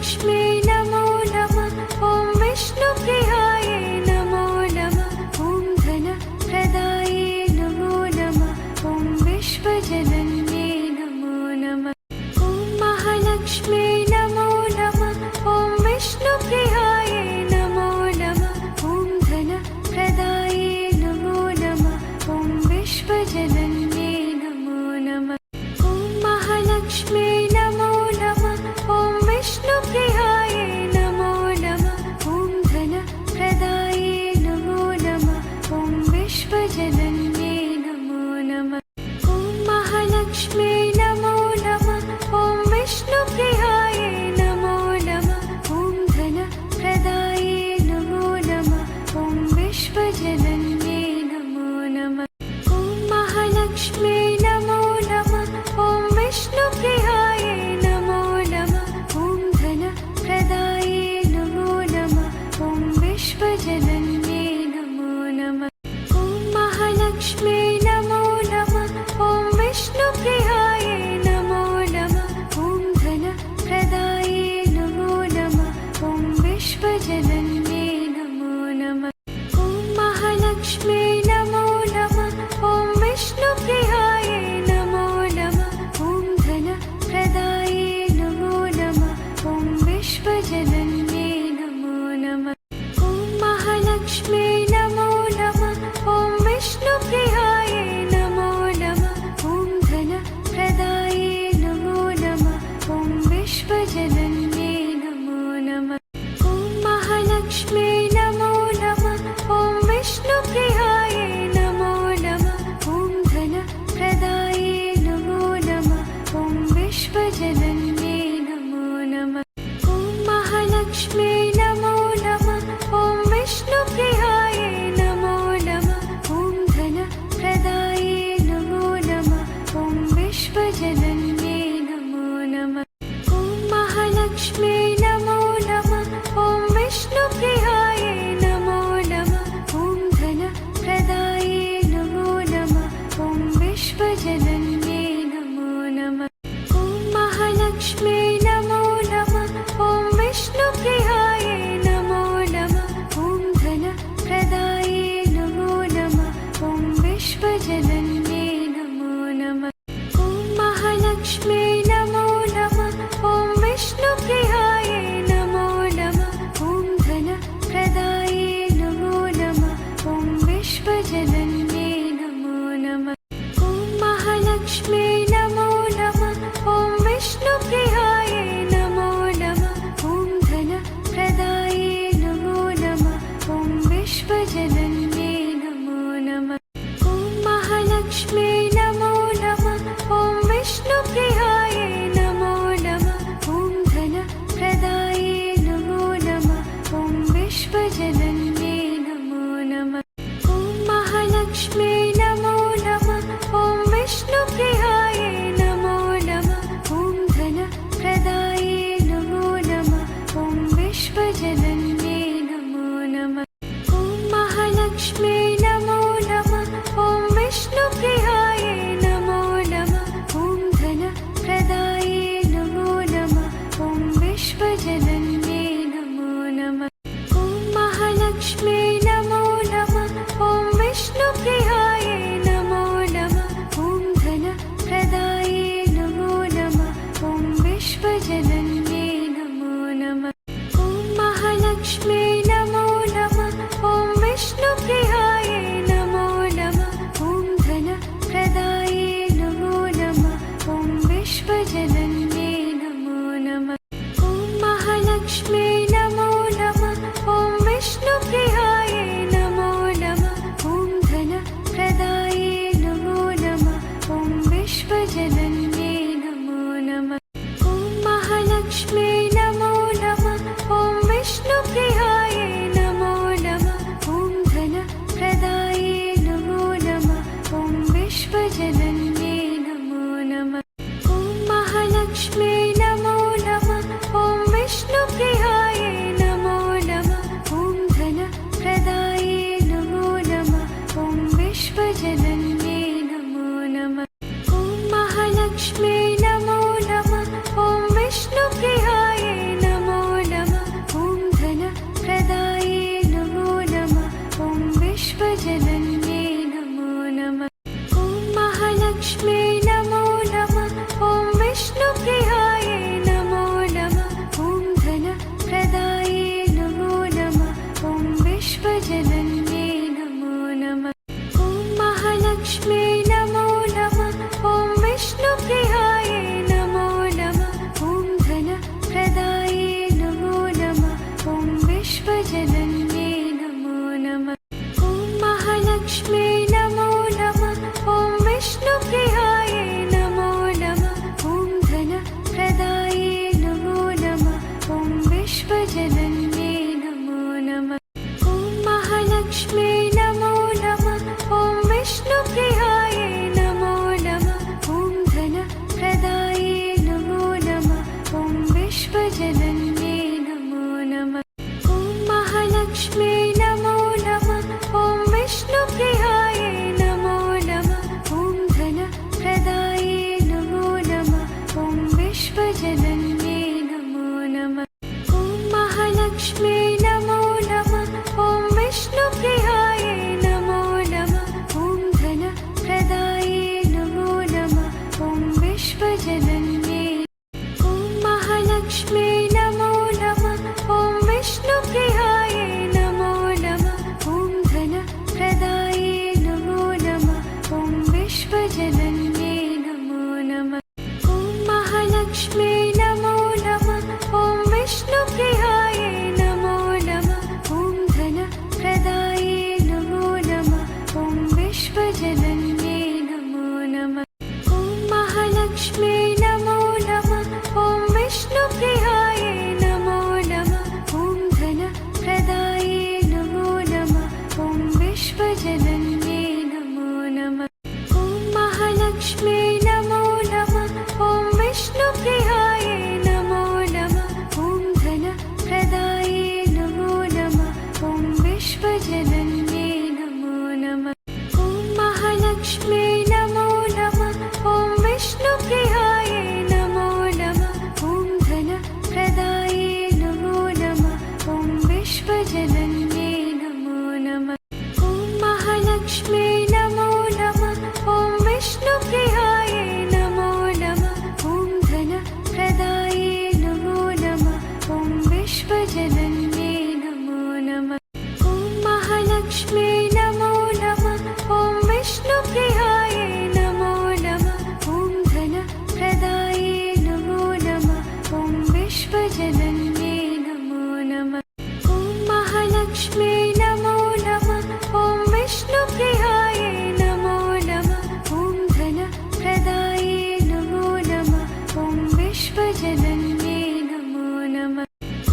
महालक्ष्मी नमो नमः। ॐ विष्णुप्रियाय नमो नमः। ॐ धनप्रदाये नमो नमः। ॐ विश्वजनन्ये नमो नमः। ॐ महालक्ष्मी नमो नमः। ॐ विष्णुप्रियाय नमो नमः। ॐ धनप्रदाये नमो नमः। ॐ विश्वजनन्ये नमो नमः। ॐ महालक्ष्मी नमो नमः। ॐ विष्णुप्रियाय नमो नमः। ॐ धनप्रदाये नमो नमः। ॐ विश्वजनन्ये नमो नमः। ॐ महालक्ष्मी नमो नमः। ॐ विष्णुप्रियाय नमो नमः। ॐ धनप्रदाये नमो नमः। ॐ विश्वजनन्ये नमो नमः। ॐ महालक्ष्मी नमो नमः। ॐ विष्णुप्रियाय नमो नमः। ॐ धनप्रदाये नमो नमः। ॐ विश्वजनन्ये नमो नमः। ॐ महालक्ष्मी नमो नमः। ॐ विष्णुप्रियाय नमो नमः। ॐ धनप्रदाये नमो नमः। ॐ विश्वजनन्ये नमो नमः। ॐ महालक्ष्मी नमो नमः। ॐ विष्णुप्रियाय नमो नमः। ॐ धनप्रदाये नमो नमः। ॐ विश्वजनन्ये नमो नमः। ॐ महालक्ष्मी नमो नमः। ॐ विष्णुप्रियाय नमो नमः। ॐ धनप्रदाये नमो नमः। ॐ विश्वजनन्ये नमो नमः। ॐ महालक्ष्मी नमो नमः। ॐ विष्णुप्रियाय नमो नमः। ॐ धनप्रदाये नमो नमः। ॐ विश्वजनन्ये नमो नमः। ॐ महालक्ष्मी नमो नमः। ॐ विष्णुप्रियाय नमो नमः। ॐ धनप्रदाये नमो नमः। ॐ विश्वजनन्ये नमो नमः। ॐ महालक्ष्मी नमो नमः। ॐ विष्णुप्रियाय नमो नमः। ॐ धनप्रदाये नमो नमः। ॐ विश्वजनन्ये नमो नमः। ॐ महालक्ष्मी नमो नमः। ॐ विष्णुप्रियाय नमो नमः। ॐ धनप्रदाये नमो नमः। ॐ विश्वजनन्ये नमो नमः। ॐ महालक्ष्मी नमो नमः। ॐ विष्णुप्रियाय नमो नमः। ॐ धनप्रदाये नमो नमः। ॐ विश्वजनन्ये नमो नमः। ॐ महालक्ष्मी नमो नमः। ॐ विष्णुप्रियाय नमो नमः। ॐ धनप्रदाये नमो नमः। ॐ विश्वजनन्ये नमो नमः। ॐ महालक्ष्मी नमो नमः। ॐ विष्णुप्रियाय नमो नमः। ॐ धनप्रदाये नमो नमः। ॐ विश्वजनन्ये नमो नमः। ॐ महालक्ष्मी नमो नमः। ॐ विष्णुप्रियाय नमो नमः। ॐ धनप्रदाये नमो नमः। ॐ विश्वजनन्ये नमो नमः। ॐ महालक्ष्मी नमो नमः। ॐ विष्णुप्रियाय नमो नमः। ॐ धनप्रदाये नमो नमः। ॐ विश्वजनन्ये नमो नमः। ॐ महालक्ष्मी नमो नमः। ॐ विष्णुप्रियाय नमो नमः। ॐ धनप्रदाये नमो नमः। ॐ विश्वजनन्ये नमो नमः। ॐ महालक्ष्मी नमो नमः। ॐ विष्णुप्रियाय नमो नमः। ॐ धनप्रदाये नमो नमः। ॐ विश्वजनन्ये नमो नमः। ॐ महालक्ष्मी नमो नमः। ॐ विष्णुप्रियाय नमो नमः। ॐ धनप्रदाये नमो नमः। ॐ विश्वजनन्ये नमो नमः। ॐ महालक्ष्मी नमो नमः। ॐ विष्णुप्रियाय नमो नमः। ॐ धनप्रदाये नमो नमः। ॐ विश्वजनन्ये नमो नमः। ॐ महालक्ष्मी नमो नमः। ॐ विष्णुप्रियाय नमो नमः। ॐ धनप्रदाये नमो नमः। ॐ विश्वजनन्ये नमो नमः। ॐ महालक्ष्मी नमो नमः। ॐ विष्णुप्रियाय विश्वजनन्ये नमो नमः। ॐ महालक्ष्मी नमो नमः। ॐ विष्णुप्रियायै नमो नमः। ॐ धनप्रदायै नमो नमः। ॐ विश्वजनन्ये। ॐ महालक्ष्मी नमो नमः। ॐ विष्णुप्रियायै नमो नमः। ॐ धनप्रदायै नमो नमः। ॐ विश्वजनन्ये नमो नमः। ॐ महालक्ष्मी नमो नमः। ॐ विष्णुप्रियायै नमो नमः। ॐ धनप्रदायै नमो नमः। ॐ विश्वजनन्ये नमो नमः। ॐ महालक्ष्मी नमो नमः। ॐ विष्णुप्रियायै नमो नमः। ॐ धनप्रदायै नमो नमः। ॐ विश्वजनन्ये नमो नमः। ॐ महालक्ष्मी नमो नमः। ॐ विष्णुप्रियायै नमो नमः। ॐ धनप्रदायै नमो नमः। ॐ विश्वजनन्ये नमो नमः। ॐ महालक्ष्मी नमो नमः। ॐ विष्णुप्रियायै नमो नमः। ॐ धनप्रदायै नमो नमः। ॐ विश्वजनन्ये नमो नमः। ॐ महालक्ष्मी नमो नमः। ॐ विष्णुप्रियायै नमो नमः। ॐ धनप्रदायै नमो नमः। ॐ विश्वजनन्ये नमो नमः। ॐ महालक्ष्मी नमो नमः। ॐ विष्णुप्रियायै नमो नमः। ॐ धनप्रदायै नमो नमः। ॐ विश्वजनन्ये नमो नमः। ॐ महालक्ष्मी नमो नमः। ॐ विष्णुप्रियायै नमो नमः। ॐ धनप्रदायै नमो नमः। ॐ विश्वजनन्ये नमो नमः।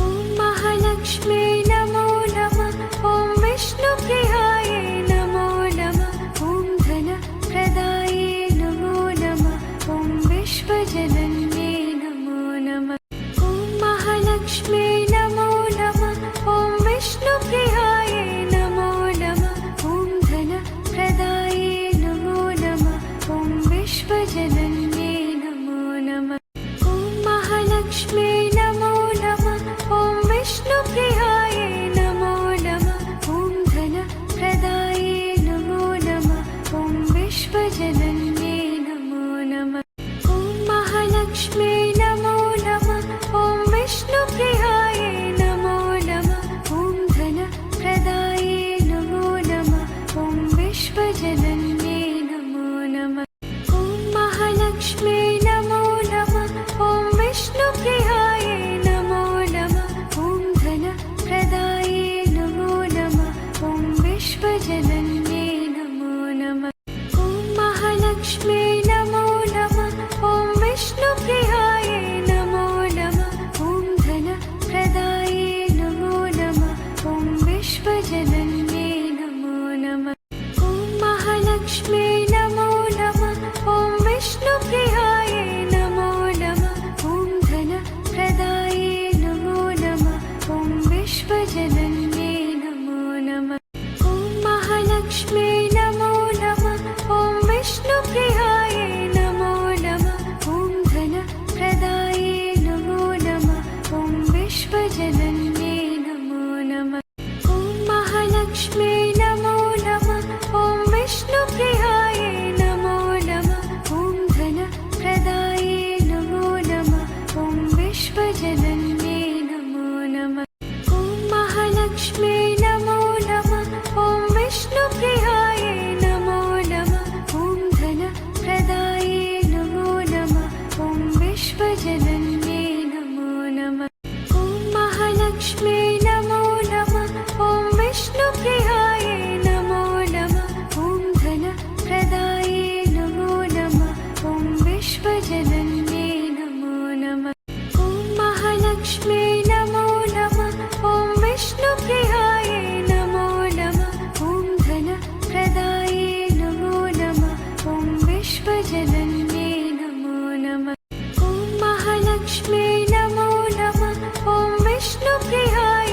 ॐ महालक्ष्मी नमो नमः। ॐ विष्णुप्रियायै नमो नमः। ॐ धनप्रदायै नमो नमः। ॐ विश्वजनन्ये नमो नमः। ॐ महालक्ष्मी नमो नमः। ॐ विष्णुप्रियायै नमो नमः। ॐ धनप्रदायै नमो नमः। ॐ विश्वजनन्ये नमो नमः। ॐ महालक्ष्मी नमो नमः। ॐ विष्णुप्रियायै नमो नमः। ॐ धनप्रदायै नमो नमः। ॐ विश्वजनन्ये नमो नमः। ॐ महालक्ष्मी नमो नमः। ॐ विष्णुप्रियायै नमो नमः। ॐ धनप्रदायै नमो नमः। ॐ विश्वजनन्ये नमो नमः। ॐ महालक्ष्मी नमो नमः। ॐ विष्णुप्रियायै नमो नमः। ॐ धनप्रदायै नमो नमः। ॐ विश्वजनन्ये नमो नमः। ॐ महालक्ष्मी नमो नमः। ॐ विष्णुप्रियायै नमो नमः। ॐ धनप्रदायै नमो नमः। ॐ विश्वजनन्ये नमो नमः। ॐ महालक्ष्मी नमो नमः। ॐ विष्णुप्रियायै नमो नमः। ॐ धनप्रदायै नमो नमः। ॐ विश्वजनन्ये नमो नमः। ॐ महालक्ष्मी नमो नमः। ॐ विष्णुप्रियायै नमो नमः। ॐ धनप्रदायै नमो नमः। ॐ विश्वजनन्ये नमो नमः। ॐ महालक्ष्मी नमो नमः। ॐ विष्णुप्रियायै नमो नमः। ॐ धनप्रदायै नमो नमः। ॐ विश्वजनन्ये नमो नमः। ॐ महालक्ष्मी नमो नमः। ॐ विष्णुप्रियायै नमो नमः। ॐ धनप्रदायै नमो नमः। ॐ विश्वजनन्ये नमो नमः। ॐ महालक्ष्मी नमो नमः। ॐ विष्णुप्रियायै नमो नमः। ॐ धनप्रदायै नमो नमः। ॐ विश्वजनन्ये नमो नमः। ॐ महालक्ष्मी नमो नमः। ॐ विष्णुप्रियायै नमो नमः। ॐ धनप्रदायै नमो नमः। ॐ विश्वजनन्ये नमो नमः। ॐ महालक्ष्मी नमो नमः। ॐ विष्णुप्रियायै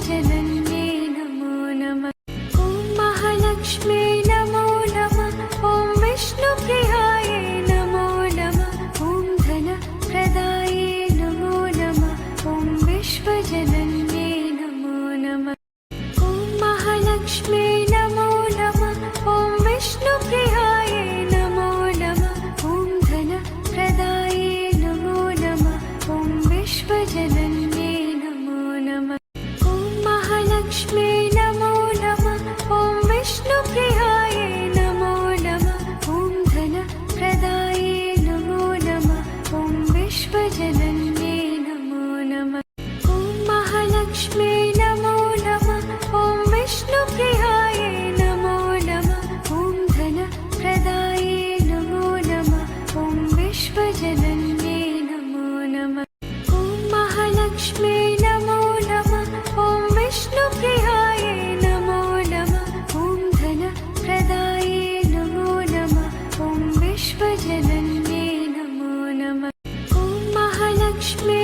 विश्वजनन्ये नमो नमः। ॐ महालक्ष्म्यै नमो नमः। ॐ विष्णुप्रियायै नमो नमः। ॐ धनप्रदायै नमो नमः। ॐ विश्वजनन्ये नमो नमः। ॐ महालक्ष्म्यै नमो नमः। ॐ विष्णुप्रियायै नमो नमः। ॐ धनप्रदायै नमो नमः। ॐ विश्वजनन्ये नमो नमः। ॐ महालक्ष्म्यै नमो नमः। ॐ विष्णुप्रियायै नमो नमः। ॐ धनप्रदायै नमो नमः। ॐ विश्वजनन्ये नमो नमः। ॐ महालक्ष्म्यै नमो नमः। ॐ विष्णुप्रियायै नमो नमः। ॐ धनप्रदायै नमो नमः। ॐ विश्वजनन्ये नमो नमः। ॐ महालक्ष्म्यै नमो नमः। ॐ विष्णुप्रियायै नमो नमः। ॐ धनप्रदायै नमो नमः। ॐ विश्वजनन्ये नमो नमः। ॐ महालक्ष्म्यै